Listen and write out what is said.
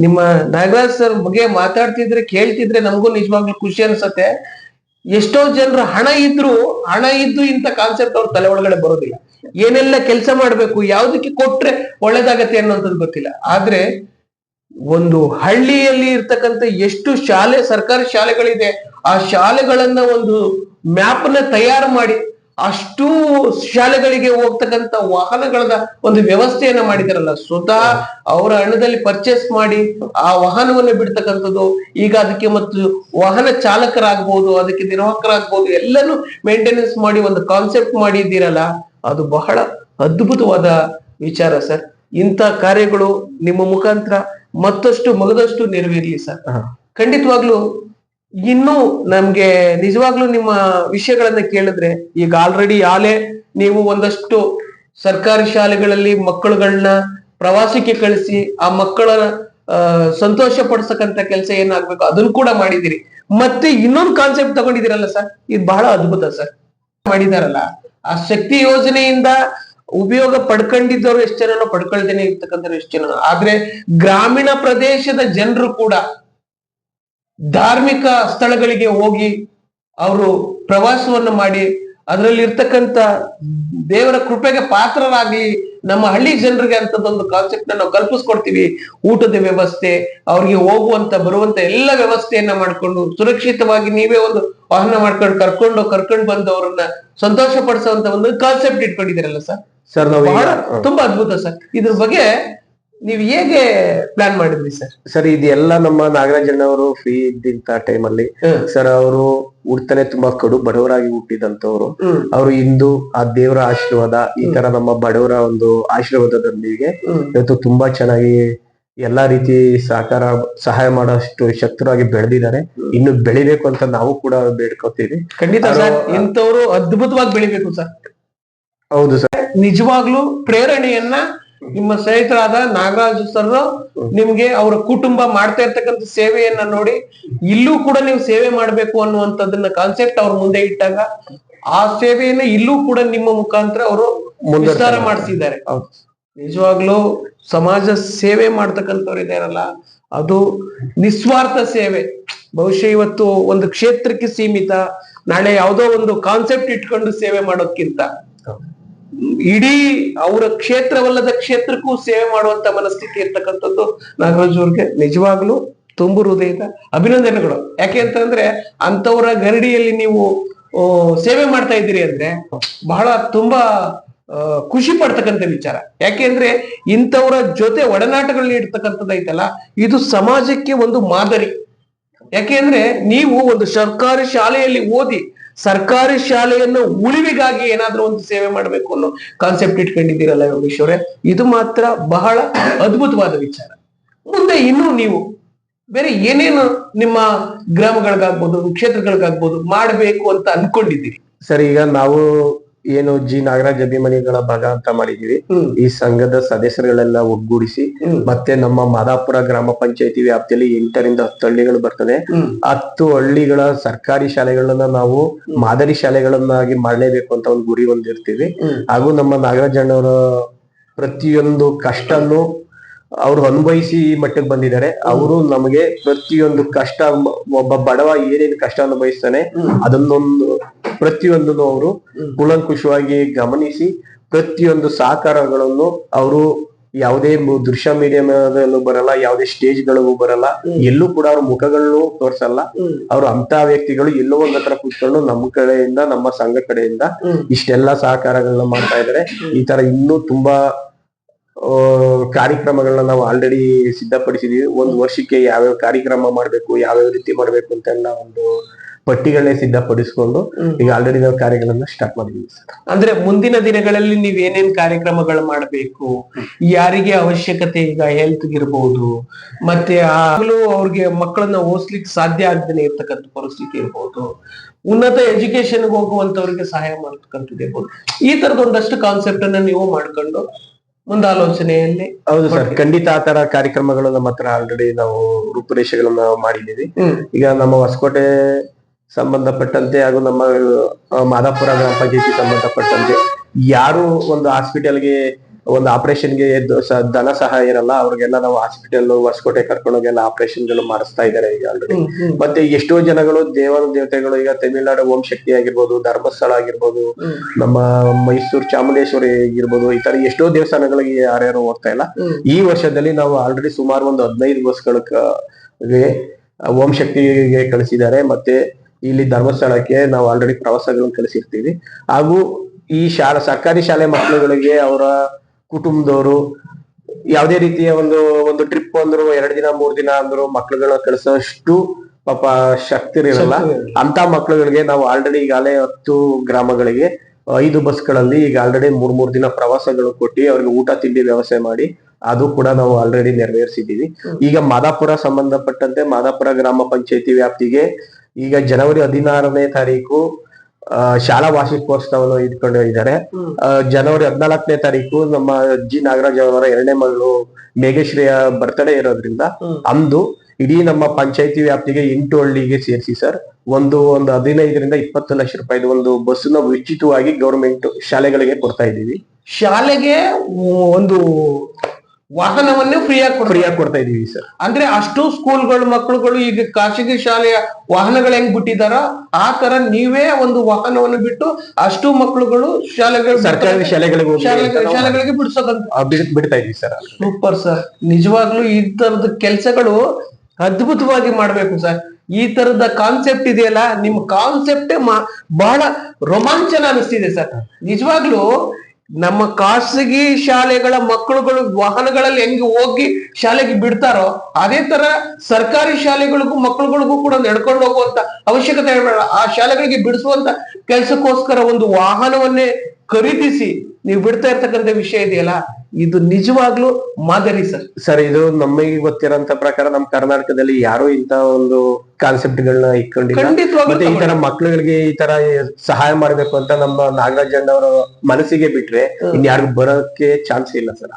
ನಿಮ್ಮ ನಾಗರಾಜ್ ಸರ್ ಬಗ್ಗೆ ಮಾತಾಡ್ತಿದ್ರೆ ಕೇಳ್ತಿದ್ರೆ ನಮಗೂ ನಿಜವಾಗ್ಲೂ ಖುಷಿ ಅನ್ಸತ್ತೆ. ಎಷ್ಟೋ ಜನರು ಹಣ ಇದ್ದು ಇಂಥ ಕಾನ್ಸೆಪ್ಟ್ ಅವ್ರ ತಲೆ ಒಳಗಡೆ ಬರೋದಿಲ್ಲ. ಏನೆಲ್ಲ ಕೆಲಸ ಮಾಡ್ಬೇಕು, ಯಾವ್ದಕ್ಕೆ ಕೊಟ್ರೆ ಒಳ್ಳೇದಾಗತ್ತೆ ಅನ್ನೋಂಥದ್ದು ಗೊತ್ತಿಲ್ಲ. ಆದ್ರೆ ಒಂದು ಹಳ್ಳಿಯಲ್ಲಿ ಇರ್ತಕ್ಕಂಥ ಎಷ್ಟು ಸರ್ಕಾರಿ ಶಾಲೆಗಳಿದೆ, ಆ ಶಾಲೆಗಳನ್ನ ಒಂದು ಮ್ಯಾಪ್ ನ ತಯಾರು ಮಾಡಿ ಅಷ್ಟು ಶಾಲೆಗಳಿಗೆ ಹೋಗ್ತಕ್ಕಂಥ ವಾಹನಗಳ ಒಂದು ವ್ಯವಸ್ಥೆಯನ್ನ ಮಾಡಿದಾರಲ್ಲ, ಸ್ವತಃ ಅವರ ಹಣದಲ್ಲಿ ಪರ್ಚೇಸ್ ಮಾಡಿ ಆ ವಾಹನವನ್ನು ಬಿಡ್ತಕ್ಕಂಥದ್ದು. ಈಗ ಅದಕ್ಕೆ ಮತ್ತು ವಾಹನ ಚಾಲಕರಾಗ್ಬೋದು, ಅದಕ್ಕೆ ನಿರ್ವಾಹಕರಾಗ್ಬೋದು, ಎಲ್ಲನೂ ಮೇಂಟೆನೆನ್ಸ್ ಮಾಡಿ ಒಂದು ಕಾನ್ಸೆಪ್ಟ್ ಮಾಡಿದ್ದೀರಲ್ಲ, ಅದು ಬಹಳ ಅದ್ಭುತವಾದ ವಿಚಾರ ಸರ್. ಇಂಥ ಕಾರ್ಯಗಳು ನಿಮ್ಮ ಮುಖಾಂತರ ಮತ್ತಷ್ಟು ಮಗದಷ್ಟು ನೆರವೇರ್ಲಿ ಸರ್. ಖಂಡಿತವಾಗ್ಲು ಇನ್ನು ನಮ್ಗೆ ನಿಜವಾಗ್ಲೂ ನಿಮ್ಮ ವಿಷಯಗಳನ್ನ ಕೇಳಿದ್ರೆ, ಈಗ ಆಲ್ರೆಡಿ ನೀವು ಒಂದಷ್ಟು ಸರ್ಕಾರಿ ಶಾಲೆಗಳಲ್ಲಿ ಮಕ್ಕಳುಗಳನ್ನ ಪ್ರವಾಸಕ್ಕೆ ಕಳಿಸಿ ಆ ಮಕ್ಕಳ ಸಂತೋಷ ಪಡಿಸಕ್ಕಂತ ಕೆಲಸ ಏನಾಗ್ಬೇಕು ಅದನ್ನು ಕೂಡ ಮಾಡಿದಿರಿ. ಮತ್ತೆ ಇನ್ನೊಂದು ಕಾನ್ಸೆಪ್ಟ್ ತಗೊಂಡಿದ್ದೀರಲ್ಲ ಸರ್, ಇದು ಬಹಳ ಅದ್ಭುತ ಸರ್. ಮಾಡಿದಾರಲ್ಲ, ಆ ಶಕ್ತಿ ಯೋಜನೆಯಿಂದ ಉಪಯೋಗ ಪಡ್ಕೊಂಡಿದ್ದವರು ಎಷ್ಟು ಜನನೋ, ಪಡ್ಕೊಳ್ದೇನೆ ಇರ್ತಕ್ಕಂಥ ಎಷ್ಟು ಜನ. ಆದ್ರೆ ಗ್ರಾಮೀಣ ಪ್ರದೇಶದ ಜನರು ಕೂಡ ಧಾರ್ಮಿಕ ಸ್ಥಳಗಳಿಗೆ ಹೋಗಿ ಅವರು ಪ್ರವಾಸವನ್ನು ಮಾಡಿ ಅದರಲ್ಲಿ ಇರ್ತಕ್ಕಂಥ ದೇವರ ಕೃಪೆಗೆ ಪಾತ್ರರಾಗ್ಲಿ ನಮ್ಮ ಹಳ್ಳಿ ಜನರಿಗೆ ಅಂತದೊಂದು ಕಾನ್ಸೆಪ್ಟ್ ನಾವು ಕಲ್ಪಿಸ್ಕೊಡ್ತೀವಿ. ಊಟದ ವ್ಯವಸ್ಥೆ, ಅವ್ರಿಗೆ ಹೋಗುವಂತ ಬರುವಂತ ಎಲ್ಲ ವ್ಯವಸ್ಥೆಯನ್ನ ಮಾಡ್ಕೊಂಡು ಸುರಕ್ಷಿತವಾಗಿ ನೀವೇ ಒಂದು ವಾಹನ ಮಾಡ್ಕೊಂಡು ಕರ್ಕೊಂಡು ಬಂದು ಅವ್ರನ್ನ ಸಂತೋಷ ಪಡಿಸುವಂತ ಒಂದು ಕಾನ್ಸೆಪ್ಟ್ ಇಟ್ಕೊಂಡಿದ್ದೀರಲ್ಲ ಸರ್, ಬಹಳ ತುಂಬಾ ಅದ್ಭುತ ಸರ್. ಇದ್ರ ಬಗ್ಗೆ ನೀವ್ ಹೇಗೆ ಪ್ಲಾನ್ ಮಾಡಿದ್ರಿ ಸರ್? ಸರ್, ಇದೆಲ್ಲ ನಮ್ಮ ನಾಗರಾಜಣ್ಣ ಅವರು ಫ್ರೀ ಇದ್ದಂತ ಟೈಮಲ್ಲಿ ಸರ್, ಅವರು ಹುಡ್ತಾನೆ ತುಂಬಾ ಕಡು ಬಡವರಾಗಿ ಹುಟ್ಟಿದಂತವ್ರು. ಅವರು ಇಂದು ಆ ದೇವರ ಆಶೀರ್ವಾದ, ಈ ತರ ನಮ್ಮ ಬಡವರ ಒಂದು ಆಶೀರ್ವಾದದೊಂದಿಗೆ ಇವತ್ತು ತುಂಬಾ ಚೆನ್ನಾಗಿ ಎಲ್ಲಾ ರೀತಿ ಸಹಾಯ ಮಾಡೋಷ್ಟು ಶಕ್ತರಾಗಿ ಬೆಳೆದಿದ್ದಾರೆ. ಇನ್ನು ಬೆಳಿಬೇಕು ಅಂತ ನಾವು ಕೂಡ ಬೇಡ್ಕೋತೀವಿ. ಖಂಡಿತ ಸರ್, ಇಂಥವ್ರು ಅದ್ಭುತವಾಗಿ ಬೆಳಿಬೇಕು ಸರ್. ಹೌದು ಸರ್, ನಿಜವಾಗ್ಲೂ ಪ್ರೇರಣೆಯನ್ನ ನಿಮ್ಮ ಸ್ನೇಹಿತರಾದ ನಾಗರಾಜ್ ಸರ್ ನಿಮ್ಗೆ ಅವರ ಕುಟುಂಬ ಮಾಡ್ತಾ ಇರ್ತಕ್ಕಂಥ ಸೇವೆಯನ್ನ ನೋಡಿ ಇಲ್ಲೂ ಕೂಡ ನೀವು ಸೇವೆ ಮಾಡ್ಬೇಕು ಅನ್ನುವಂಥದ್ದನ್ನ ಕಾನ್ಸೆಪ್ಟ್ ಅವ್ರ ಮುಂದೆ ಇಟ್ಟಾಗ ಆ ಸೇವೆಯನ್ನ ಇಲ್ಲೂ ಕೂಡ ನಿಮ್ಮ ಮುಖಾಂತರ ಅವರು ವಿಸ್ತಾರ ಮಾಡಿಸಿದ್ದಾರೆ. ನಿಜವಾಗ್ಲೂ ಸಮಾಜ ಸೇವೆ ಮಾಡ್ತಕ್ಕಂಥವ್ರು ಇದಾರಲ್ಲ, ಅದು ನಿಸ್ವಾರ್ಥ ಸೇವೆ. ಬಹುಶಃ ಇವತ್ತು ಒಂದು ಕ್ಷೇತ್ರಕ್ಕೆ ಸೀಮಿತ, ನಾಳೆ ಯಾವುದೋ ಒಂದು ಕಾನ್ಸೆಪ್ಟ್ ಇಟ್ಕೊಂಡು ಸೇವೆ ಮಾಡೋದ್ಕಿಂತ ಇಡೀ ಅವರ ಕ್ಷೇತ್ರವಲ್ಲದ ಕ್ಷೇತ್ರಕ್ಕೂ ಸೇವೆ ಮಾಡುವಂತ ಮನಸ್ಥಿತಿ ಇರ್ತಕ್ಕಂಥದ್ದು ನಾಗರಾಜ್ ಅವ್ರಿಗೆ ನಿಜವಾಗ್ಲೂ ತುಂಬು ಹೃದಯದ ಅಭಿನಂದನೆಗಳು. ಯಾಕೆ ಅಂತಂದ್ರೆ ಅಂತವರ ಗರಡಿಯಲ್ಲಿ ನೀವು ಸೇವೆ ಮಾಡ್ತಾ ಇದ್ದೀರಿ ಅಂದ್ರೆ ಬಹಳ ತುಂಬಾ ಖುಷಿ ಪಡ್ತಕ್ಕಂಥ ವಿಚಾರ. ಯಾಕೆಂದ್ರೆ ಇಂಥವರ ಜೊತೆ ಒಡನಾಟಗಳನ್ನ ಇಡ್ತಕ್ಕಂಥದ್ದು ಐತಲ್ಲ, ಇದು ಸಮಾಜಕ್ಕೆ ಒಂದು ಮಾದರಿ. ಯಾಕೆಂದ್ರೆ ನೀವು ಒಂದು ಸರ್ಕಾರಿ ಶಾಲೆಯಲ್ಲಿ ಓದಿ ಸರ್ಕಾರಿ ಶಾಲೆಯನ್ನು ಉಳಿವಿಗಾಗಿ ಏನಾದ್ರೂ ಒಂದು ಸೇವೆ ಮಾಡ್ಬೇಕು ಅನ್ನೋ ಕಾನ್ಸೆಪ್ಟ್ ಇಟ್ಕೊಂಡಿದ್ದೀರಲ್ಲ ಯೋಗೇಶ್ ಅವರೇ, ಇದು ಮಾತ್ರ ಬಹಳ ಅದ್ಭುತವಾದ ವಿಚಾರ. ಮುಂದೆ ಇನ್ನು ನೀವು ಬೇರೆ ಏನೇನು ನಿಮ್ಮ ಗ್ರಾಮಗಳಿಗಾಗ್ಬೋದು, ಕ್ಷೇತ್ರಗಳಿಗಾಗ್ಬೋದು ಮಾಡ್ಬೇಕು ಅಂತ ಅನ್ಕೊಂಡಿದ್ದೀರಿ ಸರ್? ಈಗ ನಾವು ಏನು ನಾಗರಾಜ್ ಅಭಿಮಾನಿಗಳ ಭಾಗ ಅಂತ ಮಾಡಿದೀವಿ. ಈ ಸಂಘದ ಸದಸ್ಯರುಗಳೆಲ್ಲ ಒಗ್ಗೂಡಿಸಿ ಮತ್ತೆ ನಮ್ಮ ಮಾದಾಪುರ ಗ್ರಾಮ ಪಂಚಾಯತಿ ವ್ಯಾಪ್ತಿಯಲ್ಲಿ 8 ರಿಂದ 10 ಹಳ್ಳಿಗಳು ಬರ್ತದೆ. 10 ಹಳ್ಳಿಗಳ ಸರ್ಕಾರಿ ಶಾಲೆಗಳನ್ನ ನಾವು ಮಾದರಿ ಶಾಲೆಗಳನ್ನಾಗಿ ಮಾಡಲೇಬೇಕು ಅಂತ ಒಂದು ಗುರಿ ಹೊಂದಿರ್ತೀವಿ. ಹಾಗೂ ನಮ್ಮ ನಾಗರಾಜಣ್ಣವರ ಪ್ರತಿಯೊಂದು ಕಷ್ಟನ್ನು ಅವರು ಅನುಭವಿಸಿ ಈ ಮಟ್ಟಕ್ಕೆ ಬಂದಿದ್ದಾರೆ. ಅವರು ನಮಗೆ ಪ್ರತಿಯೊಂದು ಕಷ್ಟ, ಒಬ್ಬ ಬಡವ ಏನೇನು ಕಷ್ಟ ಅನುಭವಿಸ್ತಾನೆ ಪ್ರತಿಯೊಂದನ್ನು ಅವರು ಕೂಲಂಕುಷವಾಗಿ ಗಮನಿಸಿ ಪ್ರತಿಯೊಂದು ಸಹಕಾರಗಳನ್ನು ಅವರು ಯಾವುದೇ ದೃಶ್ಯ ಮೀಡಿಯಾದಲ್ಲೂ ಬರಲ್ಲ, ಯಾವುದೇ ಸ್ಟೇಜ್ಗಳಿಗೂ ಬರಲ್ಲ, ಎಲ್ಲೂ ಕೂಡ ಅವ್ರ ಮುಖಗಳನ್ನು ತೋರ್ಸಲ್ಲ. ಅವ್ರು ಅಂತ ವ್ಯಕ್ತಿಗಳು ಎಲ್ಲೋ ಒಂದ್ ಹತ್ರ ಕೂತ್ಕೊಂಡು ನಮ್ಮ ಕಡೆಯಿಂದ, ನಮ್ಮ ಸಂಘ ಕಡೆಯಿಂದ ಇಷ್ಟೆಲ್ಲಾ ಸಹಕಾರಗಳನ್ನ ಮಾಡ್ತಾ ಇದ್ದಾರೆ. ಈ ತರ ಇನ್ನೂ ತುಂಬಾ ಕಾರ್ಯಕ್ರಮಗಳನ್ನ ನಾವು ಆಲ್ರೆಡಿ ಸಿದ್ಧಪಡಿಸಿದೀವಿ. ಒಂದು ವರ್ಷಕ್ಕೆ ಯಾವ್ಯಾವ ಕಾರ್ಯಕ್ರಮ ಮಾಡ್ಬೇಕು, ಯಾವ್ಯಾವ ರೀತಿ ಮಾಡ್ಬೇಕು ಅಂತೆಲ್ಲ ಒಂದು ಪಟ್ಟಿಗಳನ್ನೇ ಸಿದ್ಧಪಡಿಸ್ಕೊಂಡು ಈಗ ಆಲ್ರೆಡಿ ನಾವು ಕಾರ್ಯಗಳನ್ನ ಸ್ಟಾರ್ಟ್ ಮಾಡಿದೀವಿ. ಅಂದ್ರೆ ಮುಂದಿನ ದಿನಗಳಲ್ಲಿ ನೀವ್ ಏನೇನ್ ಕಾರ್ಯಕ್ರಮಗಳು ಮಾಡ್ಬೇಕು, ಯಾರಿಗೆ ಅವಶ್ಯಕತೆ, ಈಗ ಹೆಲ್ತ್ ಇರ್ಬೋದು, ಮತ್ತೆ ಆಗ್ಲೂ ಅವ್ರಿಗೆ ಮಕ್ಕಳನ್ನ ಓದಿಸ್ಲಿಕ್ಕೆ ಸಾಧ್ಯ ಆಗದೇನೆ ಇರ್ತಕ್ಕಂಥ ಪರಿಸ್ಥಿತಿ ಇರ್ಬೋದು, ಉನ್ನತ ಎಜುಕೇಶನ್ ಹೋಗುವಂತವ್ರಿಗೆ ಸಹಾಯ ಮಾಡ್ತಕ್ಕಂಥದ್ದು ಇರ್ಬೋದು, ಈ ತರದ ಒಂದಷ್ಟು ಕಾನ್ಸೆಪ್ಟ್ ಅನ್ನ ನೀವು ಮಾಡ್ಕೊಂಡು ಮುಂದಾಲೋಚನೆಯಲ್ಲಿ. ಹೌದು ಸರ್, ಖಂಡಿತ ಆ ತರ ಕಾರ್ಯಕ್ರಮಗಳು ನಮ್ಮ ಹತ್ರ ಆಲ್ರೆಡಿ ನಾವು ರೂಪುರೇಷೆಗಳನ್ನ ಮಾಡಿದೀವಿ. ಈಗ ನಮ್ಮ ಹೊಸಕೋಟೆ ಸಂಬಂಧಪಟ್ಟಂತೆ ಹಾಗೂ ನಮ್ಮ ಮಾದಾಪುರ ಗ್ರಾಮ ಪಂಚಾಯತಿ ಸಂಬಂಧಪಟ್ಟಂತೆ ಯಾರು ಒಂದು ಹಾಸ್ಪಿಟಲ್ಗೆ ಒಂದು ಆಪರೇಷನ್ಗೆ ಧನ ಸಹಾಯ ಇರಲ್ಲ, ಅವ್ರಿಗೆಲ್ಲ ನಾವು ಹಾಸ್ಪಿಟಲ್ ಹೊಸಕೋಟೆ ಕರ್ಕೊಂಡೋಗೆಲ್ಲ ಆಪರೇಷನ್ ಗಳು ಮಾಡಿಸ್ತಾ ಇದ್ದಾರೆ ಈಗ ಆಲ್ರೆಡಿ. ಮತ್ತೆ ಎಷ್ಟೋ ಜನಗಳು ದೇವತೆಗಳು ಈಗ ತಮಿಳ್ನಾಡು ಓಂ ಶಕ್ತಿ ಆಗಿರ್ಬೋದು, ಧರ್ಮಸ್ಥಳ ಆಗಿರ್ಬೋದು, ನಮ್ಮ ಮೈಸೂರು ಚಾಮುಂಡೇಶ್ವರಿ ಆಗಿರ್ಬೋದು, ಈ ತರ ಎಷ್ಟೋ ದೇವಸ್ಥಾನಗಳಿಗೆ ಯಾರ್ಯಾರು ಹೋಗ್ತಾ ಇಲ್ಲ. ಈ ವರ್ಷದಲ್ಲಿ ನಾವು ಆಲ್ರೆಡಿ ಸುಮಾರು ಒಂದು 15 ಬಸ್ಗಳಿಗೆ ಓಂ ಶಕ್ತಿಗೆ ಕಳಿಸಿದ್ದಾರೆ. ಮತ್ತೆ ಇಲ್ಲಿ ಧರ್ಮಸ್ಥಳಕ್ಕೆ ನಾವು ಆಲ್ರೆಡಿ ಪ್ರವಾಸಗಳನ್ನು ಕಳಿಸಿರ್ತೀವಿ. ಹಾಗೂ ಈ ಸರ್ಕಾರಿ ಶಾಲೆ ಮಕ್ಕಳುಗಳಿಗೆ ಅವರ ಕುಟುಂಬದವರು ಯಾವುದೇ ರೀತಿಯ ಒಂದು ಟ್ರಿಪ್ ಅಂದ್ರು 2 ದಿನ 3 ದಿನ ಅಂದ್ರು ಮಕ್ಳುಗಳನ್ನ ಕಳಿಸೋಷ್ಟು ಪಾಪ ಶಕ್ತಿ ಇರಲ್ಲ. ಅಂತ ಮಕ್ಳುಗಳಿಗೆ ನಾವು ಆಲ್ರೆಡಿ ಈಗಾಗಲೇ 10 ಗ್ರಾಮಗಳಿಗೆ 5 ಬಸ್ಗಳಲ್ಲಿ ಈಗ ಆಲ್ರೆಡಿ 3 ದಿನ ಪ್ರವಾಸಗಳು ಕೊಟ್ಟು ಅವ್ರಿಗೆ ಊಟ ತಿಂಡಿ ವ್ಯವಸ್ಥೆ ಮಾಡಿ ಅದು ಕೂಡ ನಾವು ಆಲ್ರೆಡಿ ನೆರವೇರಿಸಿದ್ದೀವಿ. ಈಗ ಮಾದಾಪುರ ಸಂಬಂಧಪಟ್ಟಂತೆ ಮಾದಾಪುರ ಗ್ರಾಮ ಪಂಚಾಯತಿ ವ್ಯಾಪ್ತಿಗೆ ಈಗ ಜನವರಿ 16ನೇ ತಾರೀಕು ಶಾಲಾ ವಾರ್ಷಿಕೋತ್ಸವವನ್ನು ಇಟ್ಕೊಂಡು ಇದ್ದಾರೆ. ಜನವರಿ 14ನೇ ತಾರೀಕು ನಮ್ಮ ಜಿ ನಾಗರಾಜ್ ಅವರ 2ನೇ ಮಗಳು ಮೇಘಶ್ರೀಯ ಬರ್ತ್ಡೇ ಇರೋದ್ರಿಂದ ಅಂದು ಇಡೀ ನಮ್ಮ ಪಂಚಾಯತಿ ವ್ಯಾಪ್ತಿಗೆ 8 ಹಳ್ಳಿಗೆ ಸೇರಿಸಿ ಸರ್ ಒಂದು 15ರಿಂದ 20 ಲಕ್ಷ ರೂಪಾಯಿ ಒಂದು ಬಸ್ಸನ್ನ ಉಚಿತವಾಗಿ ಗೌರ್ಮೆಂಟ್ ಶಾಲೆಗಳಿಗೆ ಕೊಡ್ತಾ ಇದ್ದೀವಿ. ಶಾಲೆಗೆ ಒಂದು ವಾಹನವನ್ನೇ ಫ್ರೀಯಾಗಿ ಕೊಡ್ತಾ ಇದೀವಿ ಸರ್. ಅಂದ್ರೆ ಅಷ್ಟು ಸ್ಕೂಲ್ಗಳು ಮಕ್ಕಳುಗಳು ಈಗ ಖಾಸಗಿ ಶಾಲೆಯ ವಾಹನಗಳು ಹೆಂಗ್ ಬಿಟ್ಟಿದಾರೋ ಆ ತರ ನೀವೇ ಒಂದು ವಾಹನವನ್ನು ಬಿಟ್ಟು ಅಷ್ಟು ಮಕ್ಕಳುಗಳು ಸರ್ಕಾರಿ ಶಾಲೆಗಳಿಗೆ ಬಿಡಿಸೋದಂತ ಬಿಡ್ತಾ ಇದೀವಿ ಸರ್. Super sir. ನಿಜವಾಗ್ಲೂ ಈ ತರದ ಕೆಲಸಗಳು ಅದ್ಭುತವಾಗಿ ಮಾಡ್ಬೇಕು ಸರ್. ಈ ತರದ ಕಾನ್ಸೆಪ್ಟ್ ಇದೆಯಲ್ಲ, ನಿಮ್ ಕಾನ್ಸೆಪ್ಟೇ ಬಹಳ ರೋಮಾಂಚನ ಅನಿಸ್ತಿದೆ ಸರ್. ನಿಜವಾಗ್ಲೂ ನಮ್ಮ ಖಾಸಗಿ ಶಾಲೆಗಳ ಮಕ್ಕಳುಗಳು ವಾಹನಗಳಲ್ಲಿ ಹೆಂಗೆ ಹೋಗಿ ಶಾಲೆಗೆ ಬಿಡ್ತಾರೋ ಅದೇ ತರ ಸರ್ಕಾರಿ ಶಾಲೆಗಳಿಗೂ ಮಕ್ಕಳುಗಳಿಗೂ ಕೂಡ ನಡ್ಕೊಂಡು ಹೋಗುವಂತ ಅವಶ್ಯಕತೆ ಬೇಡ. ಆ ಶಾಲೆಗಳಿಗೆ ಬಿಡಿಸುವಂತ ಕೆಲಸಕ್ಕೋಸ್ಕರ ಒಂದು ವಾಹನವನ್ನೇ ಖರೀದಿಸಿ ನೀವು ಬಿಡ್ತಾ ಇರ್ತಕ್ಕಂಥ ವಿಷಯ ಇದೆಯಲ್ಲ, ಇದು ನಿಜವಾಗ್ಲೂ ಮಾದರಿ ಸರ್. ಸರ್ ಇದು ನಮಗೆ ಗೊತ್ತಿರೋಂತ ಪ್ರಕಾರ ನಮ್ಮ ಕರ್ನಾಟಕದಲ್ಲಿ ಯಾರು ಇಂತ ಒಂದು ಕಾನ್ಸೆಪ್ಟ್ ಗಳನ್ನ ಇಟ್ಕೊಂಡಿಲ್ಲ. ಮತ್ತೆ ಈ ತರ ಮಕ್ಳುಗಳಿಗೆ ಈ ತರ ಸಹಾಯ ಮಾಡ್ಬೇಕು ಅಂತ ನಮ್ಮ ನಾಗರಾಜ್ ಅವರ ಮನಸ್ಸಿಗೆ ಬಿಟ್ರೆ ಇನ್ಯಾರಿಗೂ ಬರೋಕೆ ಚಾನ್ಸ್ ಇಲ್ಲ ಸರ್.